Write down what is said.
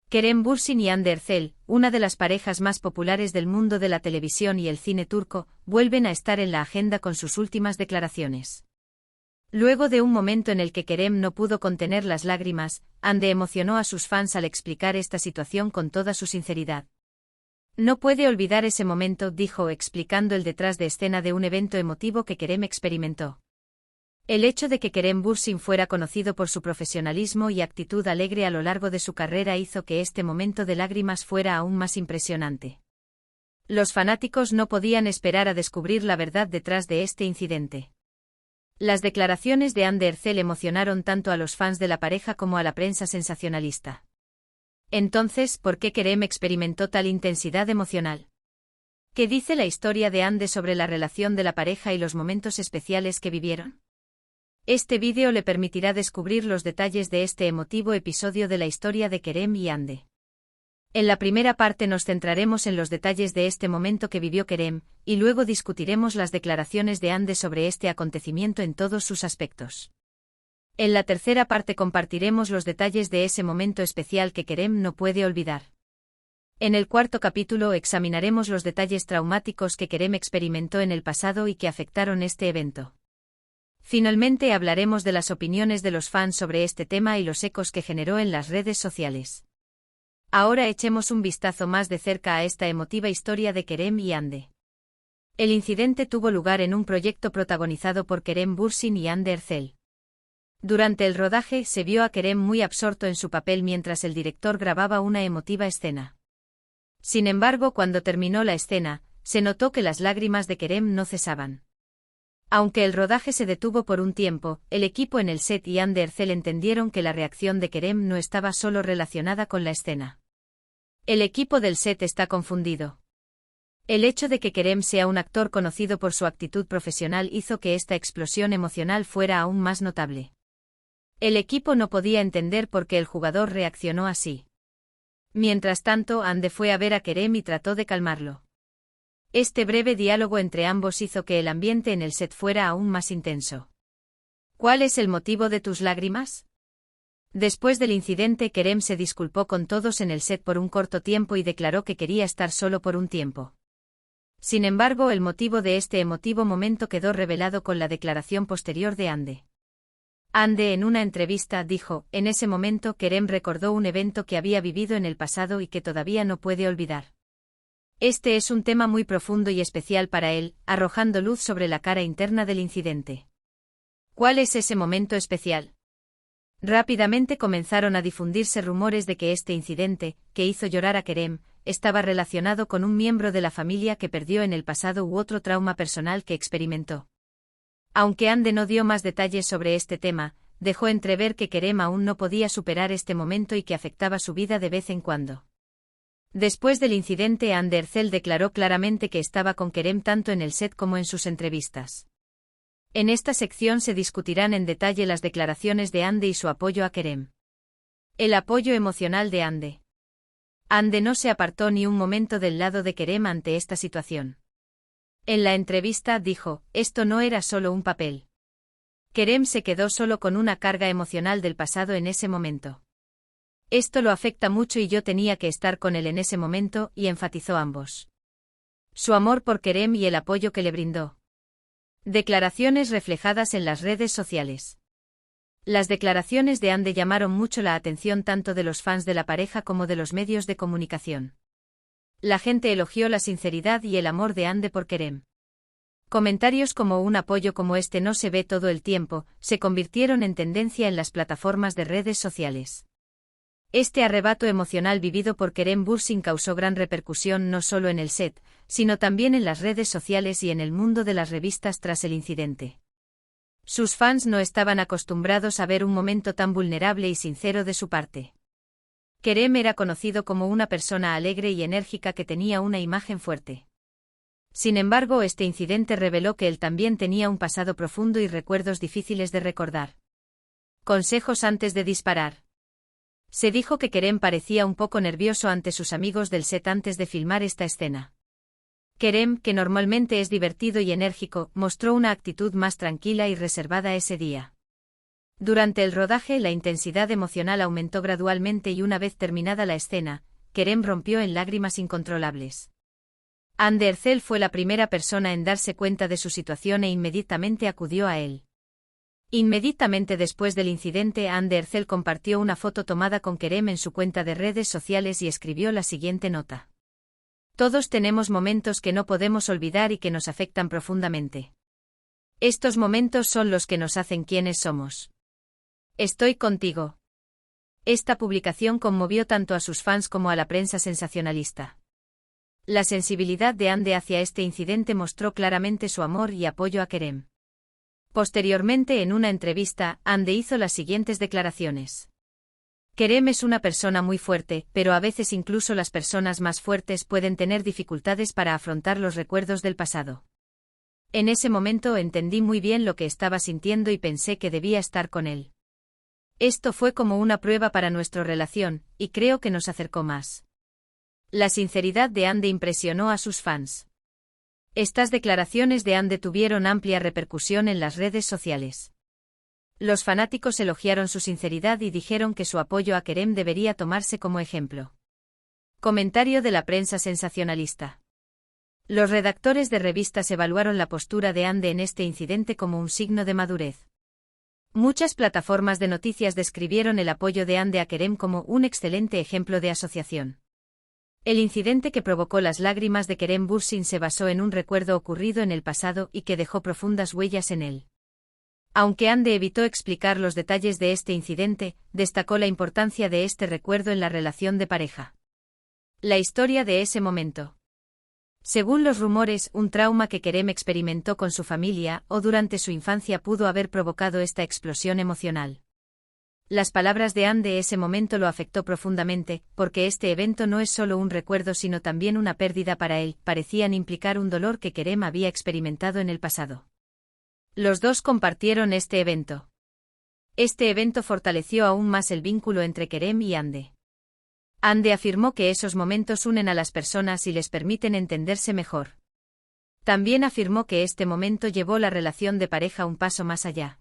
Kerem Bürsin y Hande Erçel, una de las parejas más populares del mundo de la televisión y el cine turco, vuelven a estar en la agenda con sus últimas declaraciones. Luego de un momento en el que Kerem no pudo contener las lágrimas, Hande emocionó a sus fans al explicar esta situación con toda su sinceridad. No puede olvidar ese momento, dijo, explicando el detrás de escena de un evento emotivo que Kerem experimentó. El hecho de que Kerem Bürsin fuera conocido por su profesionalismo y actitud alegre a lo largo de su carrera hizo que este momento de lágrimas fuera aún más impresionante. Los fanáticos no podían esperar a descubrir la verdad detrás de este incidente. Las declaraciones de Hande Erçel emocionaron tanto a los fans de la pareja como a la prensa sensacionalista. Entonces, ¿por qué Kerem experimentó tal intensidad emocional? ¿Qué dice la historia de Hande sobre la relación de la pareja y los momentos especiales que vivieron? Este vídeo le permitirá descubrir los detalles de este emotivo episodio de la historia de Kerem y Hande. En la primera parte nos centraremos en los detalles de este momento que vivió Kerem, y luego discutiremos las declaraciones de Hande sobre este acontecimiento en todos sus aspectos. En la tercera parte compartiremos los detalles de ese momento especial que Kerem no puede olvidar. En el cuarto capítulo examinaremos los detalles traumáticos que Kerem experimentó en el pasado y que afectaron este evento. Finalmente hablaremos de las opiniones de los fans sobre este tema y los ecos que generó en las redes sociales. Ahora echemos un vistazo más de cerca a esta emotiva historia de Kerem y Hande. El incidente tuvo lugar en un proyecto protagonizado por Kerem Bürsin y Hande Erçel. Durante el rodaje se vio a Kerem muy absorto en su papel mientras el director grababa una emotiva escena. Sin embargo, cuando terminó la escena, se notó que las lágrimas de Kerem no cesaban. Aunque el rodaje se detuvo por un tiempo, el equipo en el set y Hande Erçel entendieron que la reacción de Kerem no estaba solo relacionada con la escena. El equipo del set está confundido. El hecho de que Kerem sea un actor conocido por su actitud profesional hizo que esta explosión emocional fuera aún más notable. El equipo no podía entender por qué el jugador reaccionó así. Mientras tanto, Hande fue a ver a Kerem y trató de calmarlo. Este breve diálogo entre ambos hizo que el ambiente en el set fuera aún más intenso. ¿Cuál es el motivo de tus lágrimas? Después del incidente, Kerem se disculpó con todos en el set por un corto tiempo y declaró que quería estar solo por un tiempo. Sin embargo, el motivo de este emotivo momento quedó revelado con la declaración posterior de Hande. Hande en una entrevista dijo, en ese momento Kerem recordó un evento que había vivido en el pasado y que todavía no puede olvidar. Este es un tema muy profundo y especial para él, arrojando luz sobre la cara interna del incidente. ¿Cuál es ese momento especial? Rápidamente comenzaron a difundirse rumores de que este incidente, que hizo llorar a Kerem, estaba relacionado con un miembro de la familia que perdió en el pasado u otro trauma personal que experimentó. Aunque Hande no dio más detalles sobre este tema, dejó entrever que Kerem aún no podía superar este momento y que afectaba su vida de vez en cuando. Después del incidente, Hande Erçel declaró claramente que estaba con Kerem tanto en el set como en sus entrevistas. En esta sección se discutirán en detalle las declaraciones de Hande y su apoyo a Kerem. El apoyo emocional de Hande. Hande no se apartó ni un momento del lado de Kerem ante esta situación. En la entrevista dijo, esto no era solo un papel. Kerem se quedó solo con una carga emocional del pasado en ese momento. Esto lo afecta mucho y yo tenía que estar con él en ese momento, y enfatizó ambos. Su amor por Kerem y el apoyo que le brindó. Declaraciones reflejadas en las redes sociales. Las declaraciones de Hande llamaron mucho la atención tanto de los fans de la pareja como de los medios de comunicación. La gente elogió la sinceridad y el amor de Hande por Kerem. Comentarios como un apoyo como este no se ve todo el tiempo, se convirtieron en tendencia en las plataformas de redes sociales. Este arrebato emocional vivido por Kerem Bürsin causó gran repercusión no solo en el set, sino también en las redes sociales y en el mundo de las revistas tras el incidente. Sus fans no estaban acostumbrados a ver un momento tan vulnerable y sincero de su parte. Kerem era conocido como una persona alegre y enérgica que tenía una imagen fuerte. Sin embargo, este incidente reveló que él también tenía un pasado profundo y recuerdos difíciles de recordar. Consejos antes de disparar. Se dijo que Kerem parecía un poco nervioso ante sus amigos del set antes de filmar esta escena. Kerem, que normalmente es divertido y enérgico, mostró una actitud más tranquila y reservada ese día. Durante el rodaje la intensidad emocional aumentó gradualmente y una vez terminada la escena, Kerem rompió en lágrimas incontrolables. Hande Erçel fue la primera persona en darse cuenta de su situación e inmediatamente acudió a él. Inmediatamente después del incidente, Hande Erçel compartió una foto tomada con Kerem en su cuenta de redes sociales y escribió la siguiente nota. Todos tenemos momentos que no podemos olvidar y que nos afectan profundamente. Estos momentos son los que nos hacen quienes somos. Estoy contigo. Esta publicación conmovió tanto a sus fans como a la prensa sensacionalista. La sensibilidad de Hande hacia este incidente mostró claramente su amor y apoyo a Kerem. Posteriormente, en una entrevista, Hande hizo las siguientes declaraciones. Kerem es una persona muy fuerte, pero a veces incluso las personas más fuertes pueden tener dificultades para afrontar los recuerdos del pasado. En ese momento entendí muy bien lo que estaba sintiendo y pensé que debía estar con él. Esto fue como una prueba para nuestra relación, y creo que nos acercó más. La sinceridad de Hande impresionó a sus fans. Estas declaraciones de Hande tuvieron amplia repercusión en las redes sociales. Los fanáticos elogiaron su sinceridad y dijeron que su apoyo a Kerem debería tomarse como ejemplo. Comentario de la prensa sensacionalista. Los redactores de revistas evaluaron la postura de Hande en este incidente como un signo de madurez. Muchas plataformas de noticias describieron el apoyo de Hande a Kerem como un excelente ejemplo de asociación. El incidente que provocó las lágrimas de Kerem Bürsin se basó en un recuerdo ocurrido en el pasado y que dejó profundas huellas en él. Aunque Hande evitó explicar los detalles de este incidente, destacó la importancia de este recuerdo en la relación de pareja. La historia de ese momento. Según los rumores, un trauma que Kerem experimentó con su familia o durante su infancia pudo haber provocado esta explosión emocional. Las palabras de Hande ese momento lo afectó profundamente, porque este evento no es solo un recuerdo sino también una pérdida para él, parecían implicar un dolor que Kerem había experimentado en el pasado. Los dos compartieron este evento. Este evento fortaleció aún más el vínculo entre Kerem y Hande. Hande afirmó que esos momentos unen a las personas y les permiten entenderse mejor. También afirmó que este momento llevó la relación de pareja un paso más allá.